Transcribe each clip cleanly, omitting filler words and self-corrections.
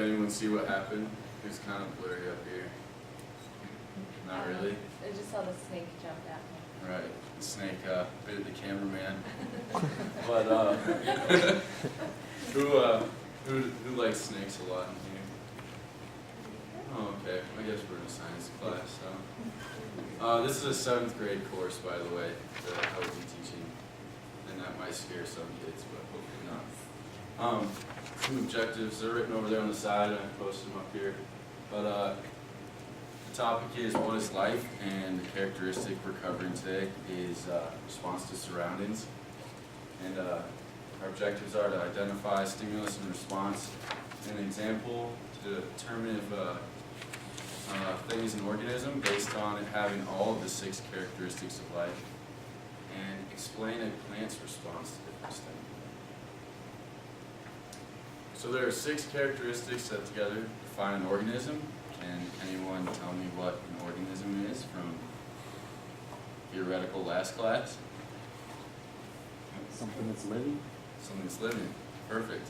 anyone see what happened? It's kind of blurry up here. Not really? I just saw the snake jump at me. Right, the snake bit the cameraman. But who likes snakes a lot in here? Oh, okay. I guess we're in a science class. So, this is a 7th grade course, by the way, that I will be teaching, and that might scare some kids, but hopefully not. Some objectives are written over there on the side, and I posted them up here. But the topic is what is life, and the characteristic we're covering today is response to surroundings. And our objectives are to identify stimulus and response, an example to determine if thing is an organism based on it having all of the 6 characteristics of life, and explain a plant's response to different stimuli. So there are 6 characteristics that together define an organism. Can anyone tell me what an organism is from theoretical last class? Something that's living? Something that's living. Perfect.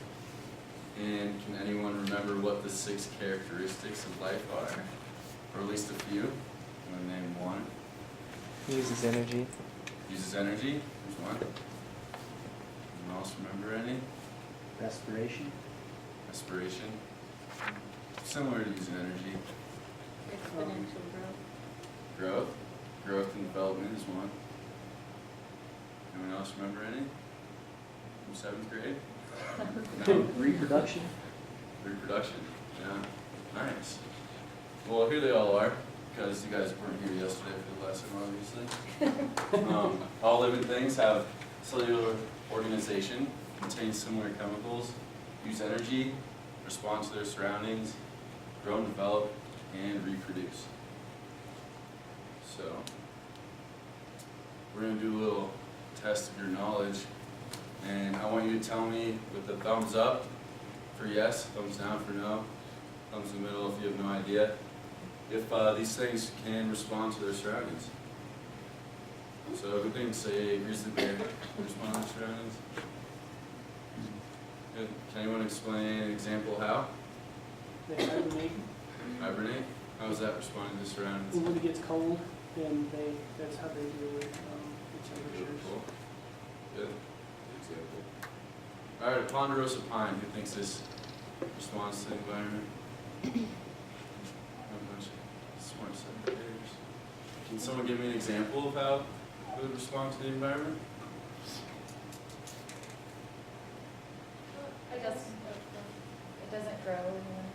And can anyone remember what the 6 characteristics of life are? Or at least a few? I'm going to name one. Uses energy. Uses energy. There's one. Anyone else remember any? Respiration. Respiration. Similar to using energy. Exponential growth. Growth. Growth and development is one. Anyone else remember any? From 7th grade? No? Reproduction. Reproduction. Yeah. Nice. Well, here they all are, because you guys weren't here yesterday for the lesson, obviously. All living things have cellular organization, contain similar chemicals, use energy, respond to their surroundings, grow and develop, and reproduce. So, we're going to do a little test of your knowledge, and I want you to tell me with the thumbs up for yes, thumbs down for no, thumbs in the middle if you have no idea, if these things can respond to their surroundings. So who thinks a grizzly bear can respond to their surroundings? Good. Can anyone explain an example how? They hibernate. Hibernate? How is that responding to surroundings? When it gets cold, then that's how they deal with the temperatures. Cool. Good. Good example. All right, a ponderosa pine. Who thinks this responds to the environment? Not much smart secretaries. Can someone give me an example of how it would respond to the environment? I guess it doesn't grow in the winter.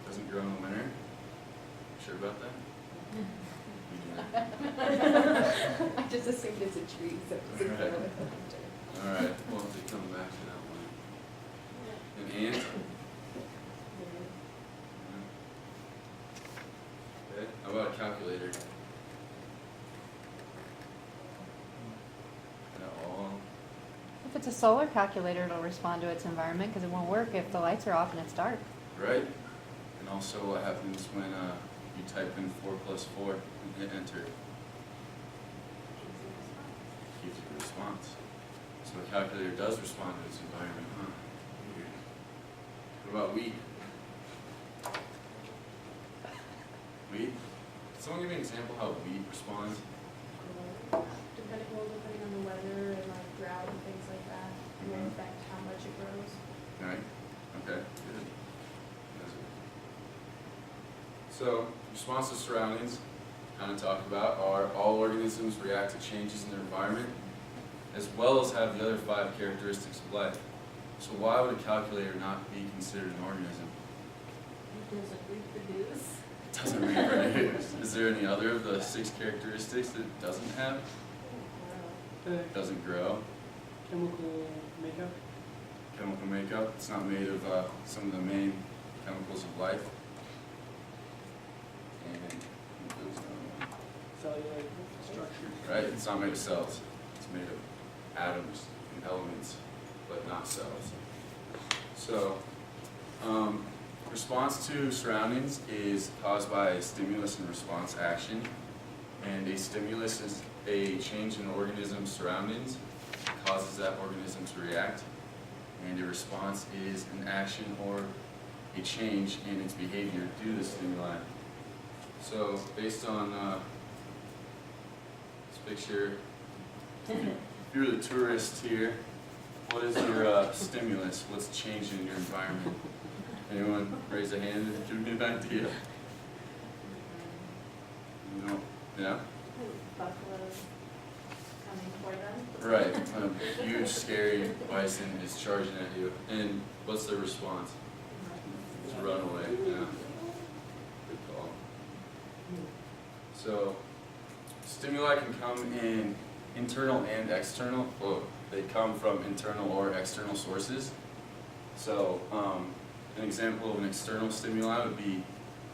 Doesn't grow in the winter? Sure about that? I just assumed it's a tree, so it doesn't grow in the winter. All right, we'll have to come back to that one. An ant? Okay, how about a calculator? At all? If it's a solar calculator, it'll respond to its environment because it won't work if the lights are off and it's dark. Right? And also what happens when you type in 4 plus 4 and hit enter? Gives you a response. So a calculator does respond to its environment, huh? Weird. What about wheat? Wheat? Can someone give me an example how wheat responds? Depending on the weather and like drought and things like that, it will affect how much it grows. Right? Okay, good. So, response to surroundings, kind of talked about, are all organisms react to changes in their environment, as well as have the other 5 characteristics of life. So why would a calculator not be considered an organism? It doesn't reproduce. It doesn't reproduce. Is there any other of the 6 characteristics that it doesn't have? It doesn't grow. Chemical makeup. Chemical makeup. It's not made of some of the main chemicals of life. And Cellular structure. right? It's not made of cells. It's made of atoms and elements, but not cells. So, response to surroundings is caused by a stimulus and response action. And a stimulus is a change in an organism's surroundings. It causes that organism to react. And a response is an action or a change in its behavior due to the stimuli. So based on this picture, if you're the tourist here, what is your stimulus? What's changing in your environment? Anyone raise a hand and give me an idea? No? Yeah? Buffaloes coming for them. Right. A huge, scary bison is charging at you. And what's their response? Just run away. Yeah. Good call. So, stimuli can come in internal and external. Well, they come from internal or external sources. So, an example of an external stimuli would be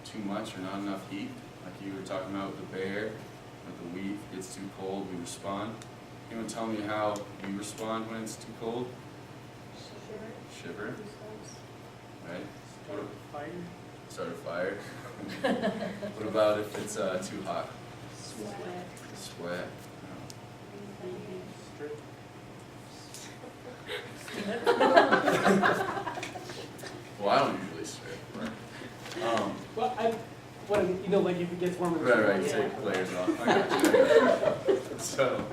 too much or not enough heat. Like you were talking about with the bear, with the wheat, it's too cold, we respond. Anyone tell me how we respond when it's too cold? Shiver. Right? Start a fire. Start a fire. What about if it's too hot? Sweat. Sweat. Strip. Well, I don't usually strip. But, Well, when, you know, like if it gets warmer. right, you take layers off. I got you. So,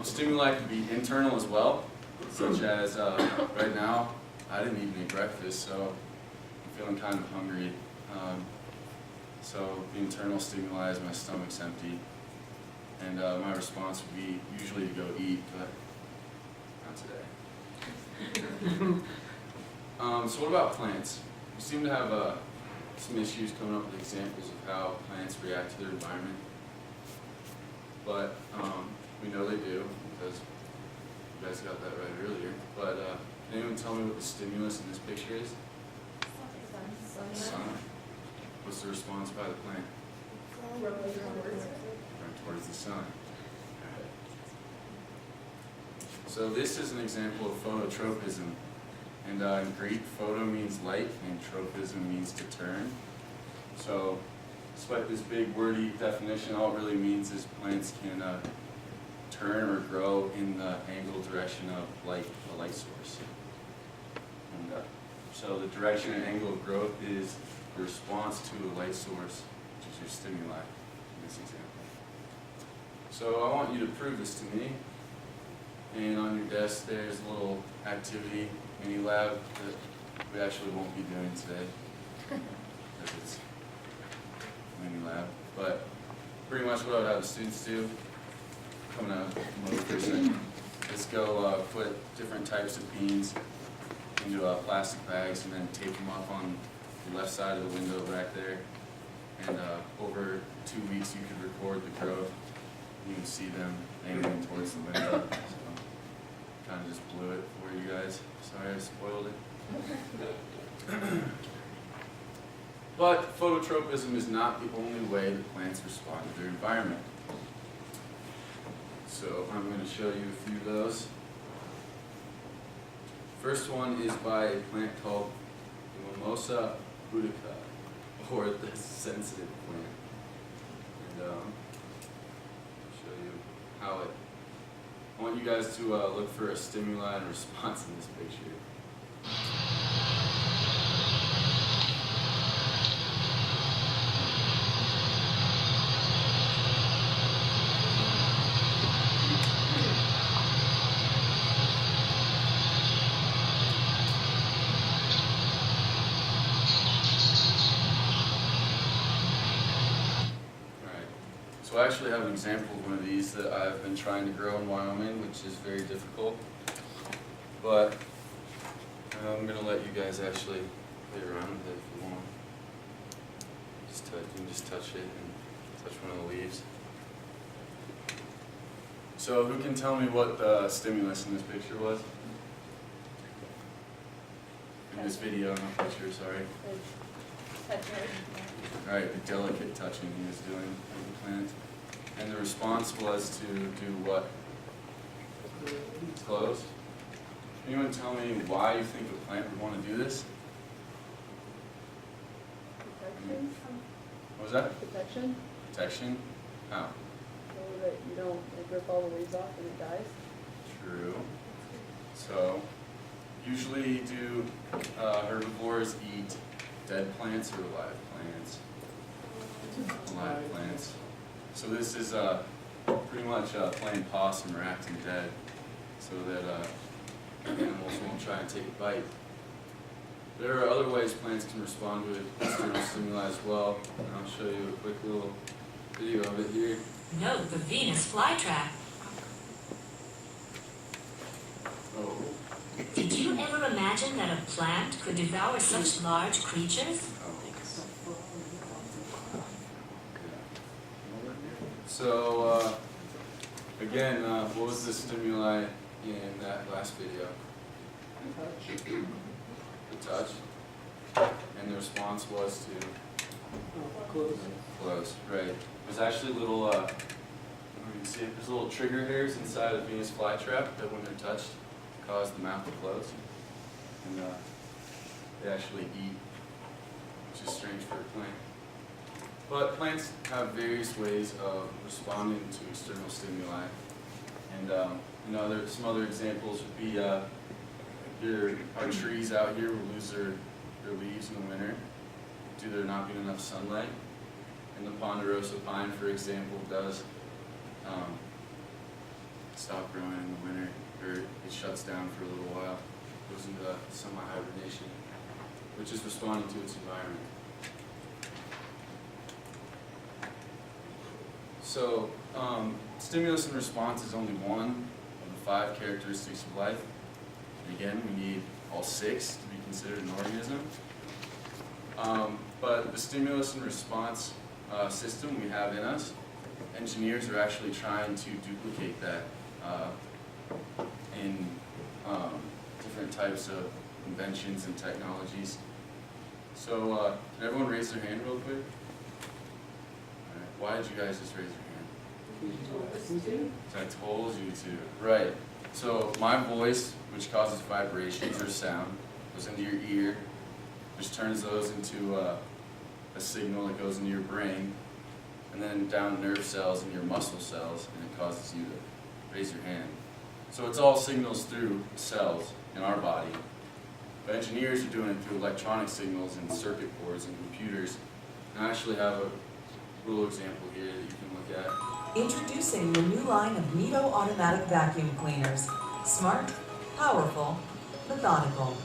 stimuli can be internal as well, such as right now, I didn't eat any breakfast, so I'm feeling kind of hungry. So the internal stimuli is my stomach's empty, and my response would be usually to go eat, but not today. So what about plants? We seem to have some issues coming up with examples of how plants react to their environment, but we know they do because you guys got that right earlier. But can anyone tell me what the stimulus in this picture is? The sun. What's the response by the plant? Run towards the sun. Alright. So this is an example of phototropism. And in Greek, photo means light and tropism means to turn. So despite this big wordy definition, all it really means is plants can turn or grow in the angle direction of light, the light source. And so the direction and angle of growth is the response to a light source, which is your stimuli in this example. So I want you to prove this to me. And on your desk there's a little activity mini lab that we actually won't be doing today because it's a mini lab. But pretty much what I would have the students do, coming out of mode for a second, is go put different types of beans into plastic bags and then tape them up on the left side of the window back there. And over 2 weeks you could record the growth. You can see them aiming towards the window. So kind of just blew it for you guys. Sorry I spoiled it. But phototropism is not the only way that plants respond to their environment. So I'm going to show you a few of those. First one is by a plant called the Mimosa pudica, or the sensitive plant. And I'll show you how it. I want you guys to look for a stimuli and response in this picture. So I actually have an example of one of these that I've been trying to grow in Wyoming, which is very difficult. But I'm going to let you guys actually play around with it if you want. You can just touch it and touch one of the leaves. So who can tell me what the stimulus in this picture was? In this video, not picture, sorry. Alright, the delicate touching he was doing of the plant. And the response was to do what? Close? Anyone tell me why you think a plant would want to do this? Protection? What was that? Protection, Protection? How? so that you don't like, rip all the leaves off and it dies. True. So, usually do herbivores eat dead plants or alive plants? Alive plants. So this is pretty much playing possum or acting dead, so that animals won't try and take a bite. There are other ways plants can respond to external stimuli as well, and I'll show you a quick little video of it here. Note the Venus flytrap. Oh, Did you ever imagine that a plant could devour such large creatures? So, again, what was the stimuli in that last video? The touch. And the response was to Close. close, right. There's actually little, you can see it, there's little trigger hairs inside of Venus flytrap that when they're touched cause the mouth to close. And they actually eat, which is strange for a plant. But plants have various ways of responding to external stimuli. And some other examples would be our trees out here will lose their leaves in the winter due to there not being enough sunlight. And the ponderosa pine, for example, does stop growing in the winter, or it shuts down for a little while, goes into semi-hibernation, which is responding to its environment. So, stimulus and response is only one of the 5 characteristics of life. And again, we need all 6 to be considered an organism. But the stimulus and response system we have in us, engineers are actually trying to duplicate that in different types of inventions and technologies. So, can everyone raise their hand real quick? All right. Why did you guys just raise your hand? I told you to. Right. So my voice, which causes vibrations or sound, goes into your ear, which turns those into a signal that goes into your brain, and then down nerve cells and your muscle cells, and it causes you to raise your hand. So it's all signals through cells in our body. But engineers are doing it through electronic signals and circuit boards and computers. And I actually have a little example here that you can look at. Introducing the new line of Nito automatic vacuum cleaners. Smart, powerful, methodical.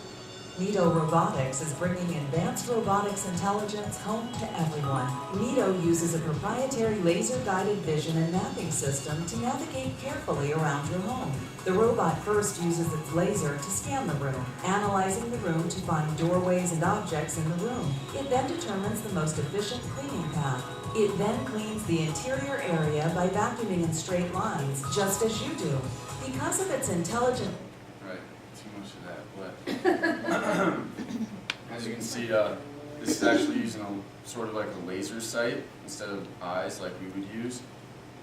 Nito Robotics is bringing advanced robotics intelligence home to everyone. Nito uses a proprietary laser-guided vision and mapping system to navigate carefully around your home. The robot first uses its laser to scan the room, analyzing the room to find doorways and objects in the room. It then determines the most efficient cleaning path. It then cleans the interior area by vacuuming in straight lines, just as you do. Because of its intelligent... Right, too much of that, but as you can see, this is actually using a sort of like a laser sight instead of eyes like we would use.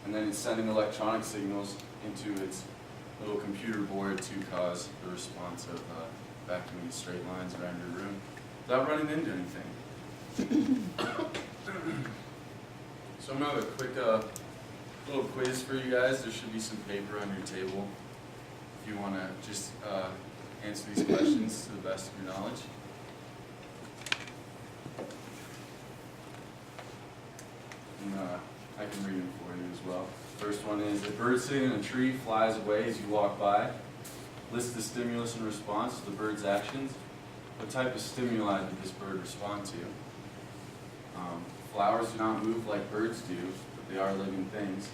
And then it's sending electronic signals into its little computer board to cause the response of vacuuming straight lines around your room without running into anything. So I'm going to have a quick little quiz for you guys. There should be some paper on your table if you want to just answer these questions to the best of your knowledge. And I can read them for you as well. First one is, a bird sitting in a tree flies away as you walk by. List the stimulus and response to the bird's actions. What type of stimuli did this bird respond to? Flowers do not move like birds do, but they are living things.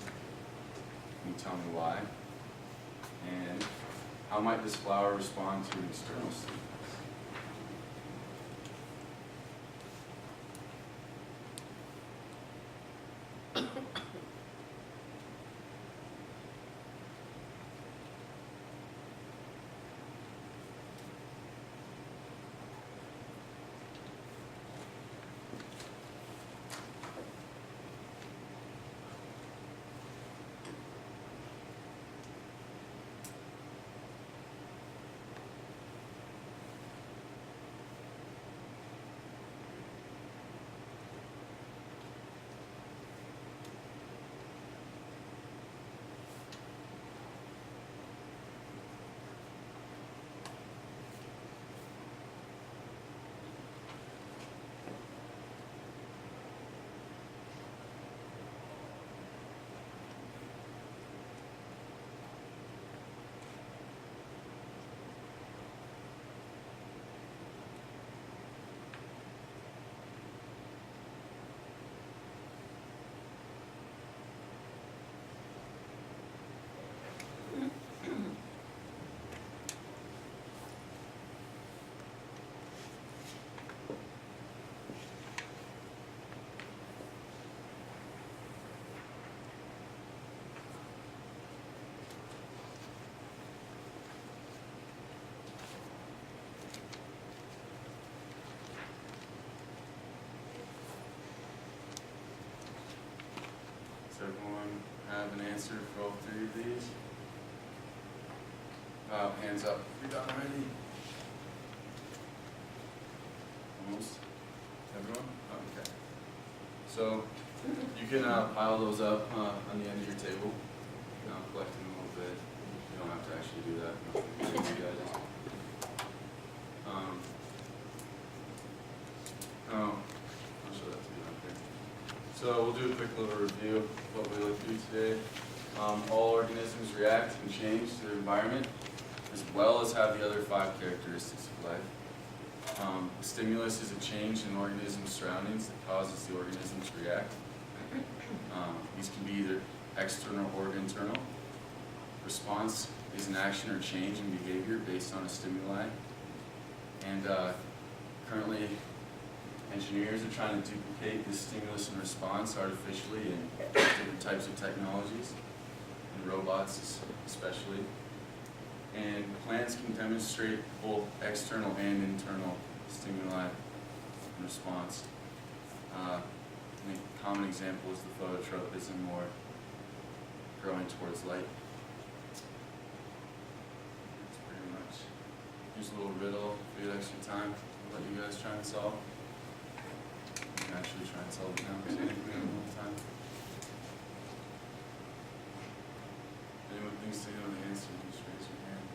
Can you tell me why? And how might this flower respond to an external stimulus? Does everyone have an answer for all three of these? Hands up. We got already. Almost. Everyone? Oh, okay. So you can pile those up on the end of your table. Collect them a little bit. You don't have to actually do that. You guys. I'll show that to you up here. So we'll do a quick little review of what we looked through today. All organisms react and change to their environment, as well as have the other 5 characteristics of life. A stimulus is a change in an organism's surroundings that causes the organism to react. These can be either external or internal. Response is an action or change in behavior based on a stimuli. And currently, engineers are trying to duplicate this stimulus and response artificially in different types of technologies, and robots especially. And plants can demonstrate both external and internal stimuli and response. A common example is the phototropism, or growing towards light. That's pretty much. Here's a little riddle for you extra time. I'll let you guys try and solve. You can actually try and solve it now because we have a little time. Anyone thinks they know the answer, just raise your hand.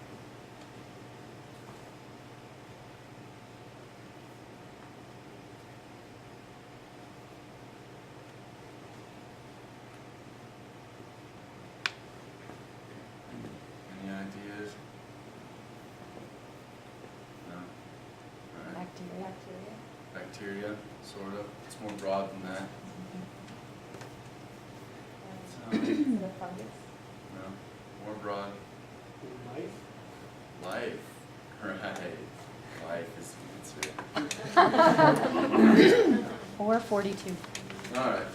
Any ideas? No? Alright. Bacteria. Bacteria, sort of. It's more broad than that. The fungus. No, more broad. Life? Life. Right. Life is the answer. Or 42. Alright.